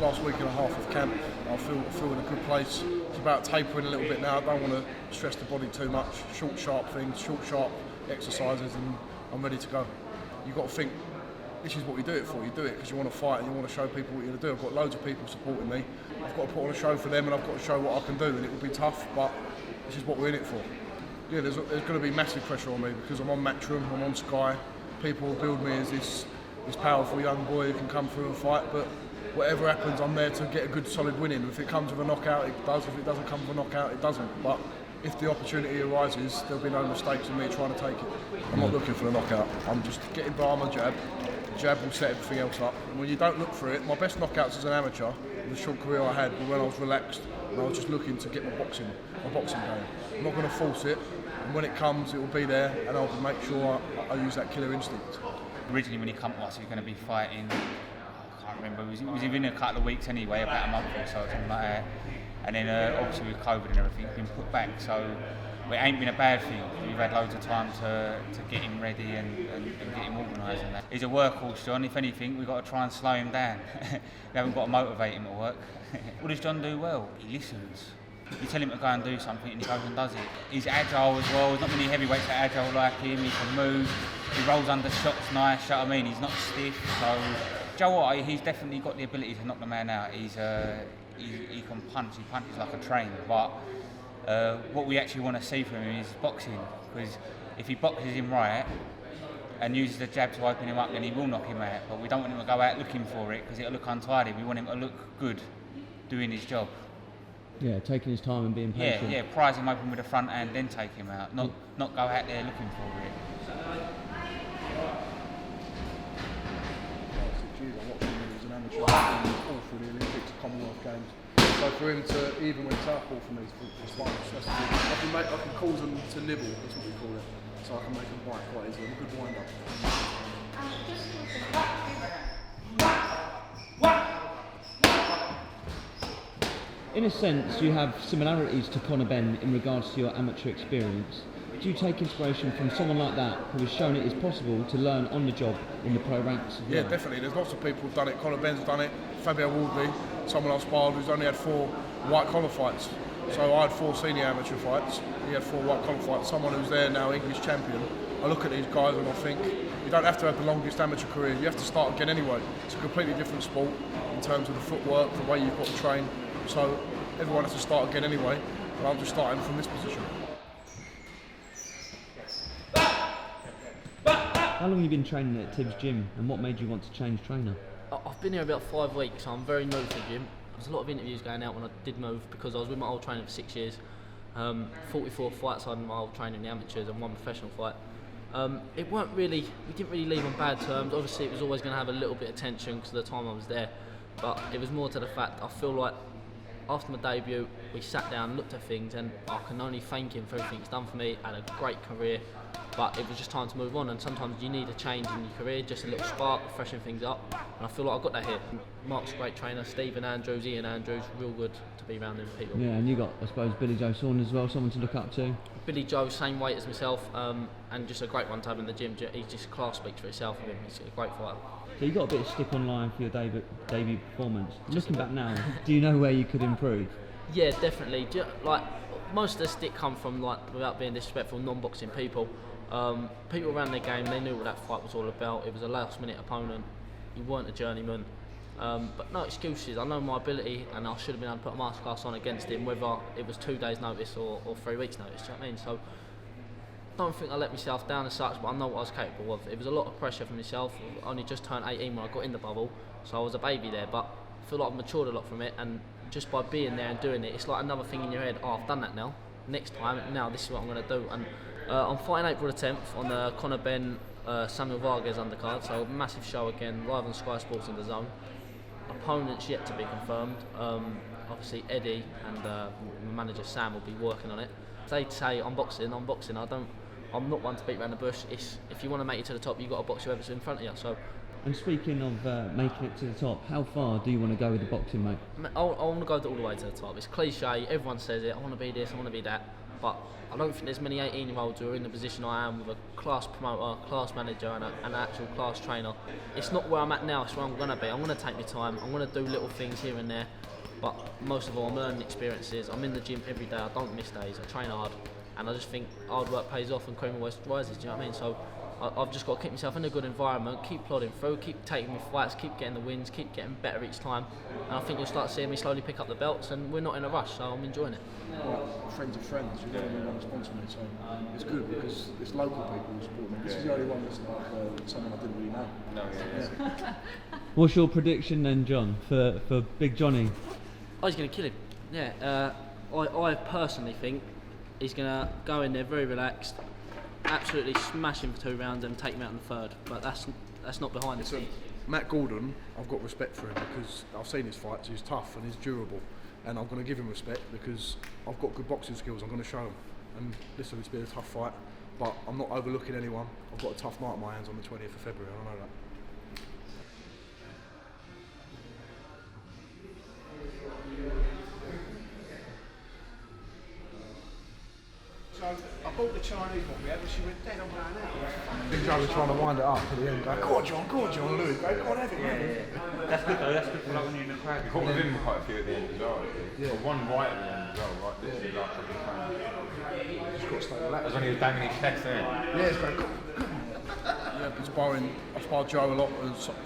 last week and a half of camp. I feel in a good place. It's about tapering a little bit now. I don't want to stress the body too much. Short, sharp things, short, sharp exercises, and I'm ready to go. You've got to think, this is what you do it for. You do it because you want to fight and you want to show people what you're going to do. I've got loads of people supporting me. I've got to put on a show for them and I've got to show what I can do, and it will be tough, but this is what we're in it for. Yeah, there's going to be massive pressure on me because I'm on Matchroom, I'm on Sky. People will build me as this powerful young boy who can come through and fight, but whatever happens, I'm there to get a good solid win in. If it comes with a knockout, it does. If it doesn't come with a knockout, it doesn't. But if the opportunity arises, there'll be no mistakes in me trying to take it. I'm not looking for the knockout. I'm just getting by on my jab. The jab will set everything else up. And when you don't look for it, my best knockouts as an amateur, the short career I had, were when I was relaxed and I was just looking to get my boxing game. I'm not going to force it, and when it comes, it will be there, and I'll make sure I use that killer instinct. Originally, when he came to us, he was going to be fighting, I can't remember, it was within a couple of weeks anyway, about a month or so, something like that. And then obviously with COVID and everything, he's been put back, so it ain't been a bad thing. We've had loads of time to get him ready and get him organised and that. He's a workhorse, John. If anything, we've got to try and slow him down. We haven't got to motivate him at work. What does John do well? He listens. You tell him to go and do something and he goes and does it. He's agile as well. There's not many heavyweights that are agile like him. He can move. He rolls under shots nice, you know what I mean? He's not stiff. So, Joe Joyce, he's definitely got the ability to knock the man out. He can punch. He punches like a train. But what we actually want to see from him is boxing. Because if he boxes him right and uses the jab to open him up, then he will knock him out. But we don't want him to go out looking for it because it'll look untidy. We want him to look good doing his job. Yeah, taking his time and being patient. Yeah, prise him open with the front hand, then take him out. Not go out there looking for it. I'm watching him as an amateur, all through the Olympics, Commonwealth Games. So for him to even win southpaw for me is fine. I can cause them to nibble, that's what we call it. So I can make them bite quite easily. I'm a good wind up. In a sense, you have similarities to Conor Benn in regards to your amateur experience. Do you take inspiration from someone like that who has shown it is possible to learn on the job in the pro ranks? Yeah, definitely. There's lots of people who've done it. Conor Benn's done it. Fabio Wardley, someone I've sparred who's only had 4 white collar fights. So I had 4 senior amateur fights. He had 4 white collar fights. Someone who's there now, English champion. I look at these guys and I think you don't have to have the longest amateur career. You have to start again anyway. It's a completely different sport in terms of the footwork, the way you've got to train. So everyone has to start again anyway, and I'm just starting from this position. How long have you been training at Tibbs Gym, and what made you want to change trainer? I've been here about 5 weeks, so I'm very new to the gym. There's a lot of interviews going out when I did move because I was with my old trainer for 6 years. 44 fights on my old trainer in the amateurs and 1 professional fight. We didn't really leave on bad terms. Obviously it was always going to have a little bit of tension because of the time I was there, but it was more to the fact I feel like after my debut, we sat down, looked at things, and I can only thank him for everything he's done for me. I had a great career, but it was just time to move on, and sometimes you need a change in your career, just a little spark, freshen things up, and I feel like I got that here. Mark's a great trainer, Stephen Andrews, Ian Andrews, real good to be around them people. Yeah, and you got, I suppose, Billy Joe Saunders as well, someone to look up to. Billy Joe, same weight as myself, and just a great one to have in the gym. He's just class speaks for itself of him. He's a great fighter. So you got a bit of stick online for your debut performance. Looking back now, do you know where you could improve? Yeah, definitely. Like most of the stick come from, like, without being disrespectful, non-boxing people. People around their game, they knew what that fight was all about. It was a last-minute opponent. You weren't a journeyman. But no excuses. I know my ability, and I should have been able to put a masterclass on against him, whether it was 2 days' notice or 3 weeks' notice. Do you know what I mean? So I don't think I let myself down as such, but I know what I was capable of. It was a lot of pressure for myself. I only just turned 18 when I got in the bubble, so I was a baby there. But I feel like I've matured a lot from it, and just by being there and doing it, it's like another thing in your head. Oh, I've done that now. Next time, now this is what I'm going to do. And I'm fighting April the 10th on the Conor Benn Samuel Vargas undercard, so massive show again, live on Sky Sports in the Zone. Opponents yet to be confirmed. Obviously Eddie and my manager Sam will be working on it. They'd say I'm boxing. I'm not one to beat around the bush. If you want to make it to the top, you've got to box whoever's in front of you. So. And speaking of making it to the top, how far do you want to go with the boxing, mate? I want to go all the way to the top. It's cliche, everyone says it, I want to be this, I want to be that. but I don't think there's many 18-year-olds who are in the position I am with a class promoter, class manager and an actual class trainer. It's not where I'm at now, it's where I'm going to be. I'm going to take my time, I'm going to do little things here and there, but most of all I'm learning experiences. I'm in the gym every day, I don't miss days, I train hard, and I just think hard work pays off and cream always rises, do you know what I mean? So I've just got to keep myself in a good environment, keep plodding through, keep taking my fights, keep getting the wins, keep getting better each time, and I think you'll start seeing me slowly pick up the belts, and we're not in a rush, so I'm enjoying it. Well, friends of friends, you don't really want to sponsor me, so it's good because it's local people who support me. This is the only one that's like someone I didn't really know. No, yeah. What's your prediction then, John, for Big Johnny? Oh, he's going to kill him. Yeah, I personally think he's going to go in there very relaxed, absolutely smash him for 2 rounds and take him out in the 3rd. But that's not behind the scenes. Matt Gordon, I've got respect for him because I've seen his fights. He's tough and he's durable, and I'm going to give him respect because I've got good boxing skills. I'm going to show him. And listen, it's been a tough fight, but I'm not overlooking anyone. I've got a tough night on my hands on the 20th of February. I know that. So I bought the Chinese one we had, but she went dead on going out. Big Joe was trying to wind it up at the end. Go on, John, Louis, go on, have it, man. That's good though, that's good for like when you're in the crowd. You caught with him quite a few at the end as well. Yeah. But one right at the end as well, right? Literally like a big fan. Just got to stay That was relaxed. when he was banging his chest there. Yeah, it's great. Yeah, I've been sparring. I sparred Joe a lot.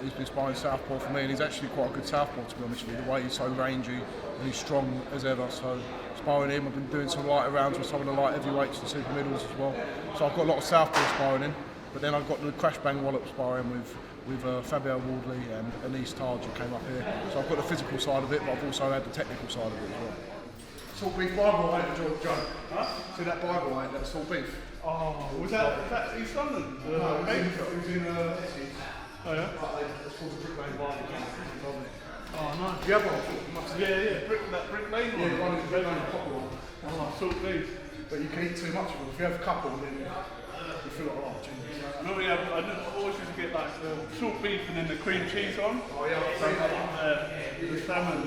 He's been sparring southpaw for me, and he's actually quite a good southpaw, to be honest with you. The way he's so rangy and he's strong as ever. So sparring him, I've been doing some lighter rounds with some of the light heavyweights and super middles as well. So I've got a lot of southpaw sparring in, but then I've got the crash bang wallop sparring with Fabio Wardley and Anise Taj, who came up here. So I've got the physical side of it, but I've also had the technical side of it as well. Salt beef Bible I had, John. Huh? See that Bible I had, that salt beef. Oh, was that East London? No, it was in Essex. Oh yeah? It's called the Brick Lane Bible. Oh nice. You have one? Yeah, that Brick Lane one. Yeah, the one in the Brick Lane popular one. Oh, salt beef. But you can eat too much of them. If you have a couple, then you feel like, oh, genius. Normally I always used to get like the salt beef and then the cream cheese on. Oh, yeah, I've seen that. The salmon.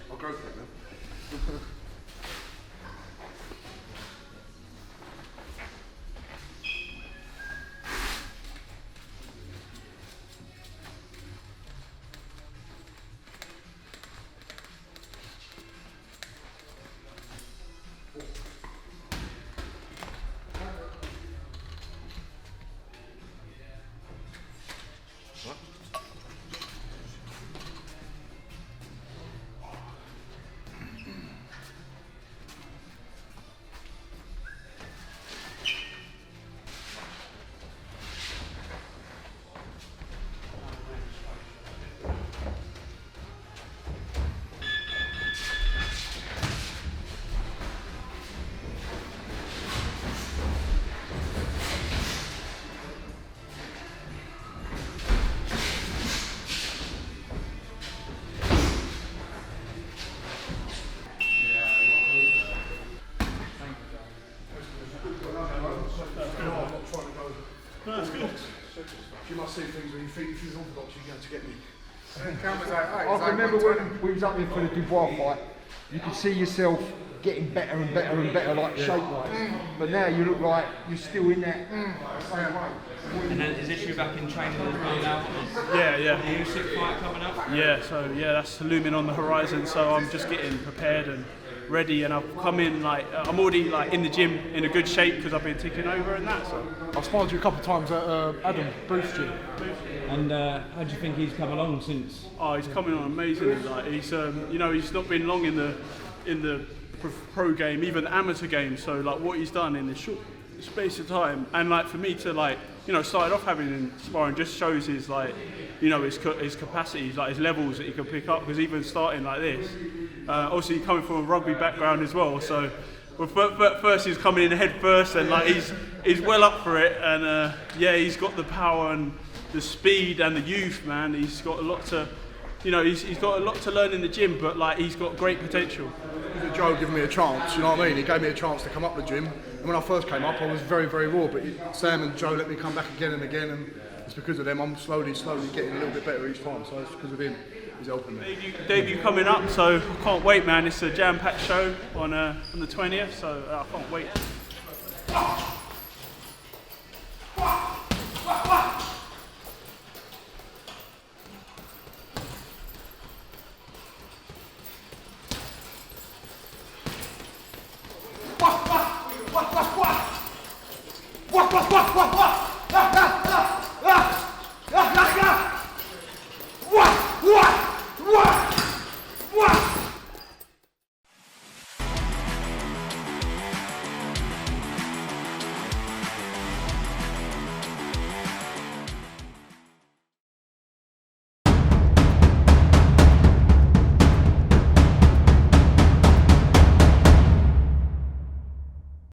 I'll go for it then. You must see things when you think if you're orthodox, you're going to get me. I remember when we was up here for the Dubois fight, you could see yourself getting better and better and better, like shape-wise. But now you look like you're still in that same way. And then is this you back in training as well now? Yeah. The Usyk fight coming up? Yeah, so that's looming on the horizon, so I'm just getting prepared and ready, and I've come in I'm already in the gym in a good shape because I've been ticking over and that. So I've sparred you a couple of times at Adam Booth's gym. And how do you think he's come along since? he's coming on amazingly. He's he's not been long in the pro game, even the amateur game. So like what he's done in this short space of time, and like for me to like, you know, started off having him sparring just shows his like, you know, his capacities, like his levels that he can pick up. Because even starting like this, obviously coming from a rugby background as well, so. Well, first he's coming in head first, and like he's well up for it, and yeah, he's got the power and the speed and the youth, man. He's got a lot to, you know, he's got a lot to learn in the gym, but like he's got great potential. Joe gave me a chance, you know what I mean? He gave me a chance to come up the gym, and when I first came up, I was very, very raw. But Sam and Joe let me come back again and again, and it's because of them I'm slowly getting a little bit better each time. So it's because of him. He's helping me. Debut coming up, so I can't wait, man. It's a jam-packed show on the 20th, so I can't wait. Wah, wah, wah, wah.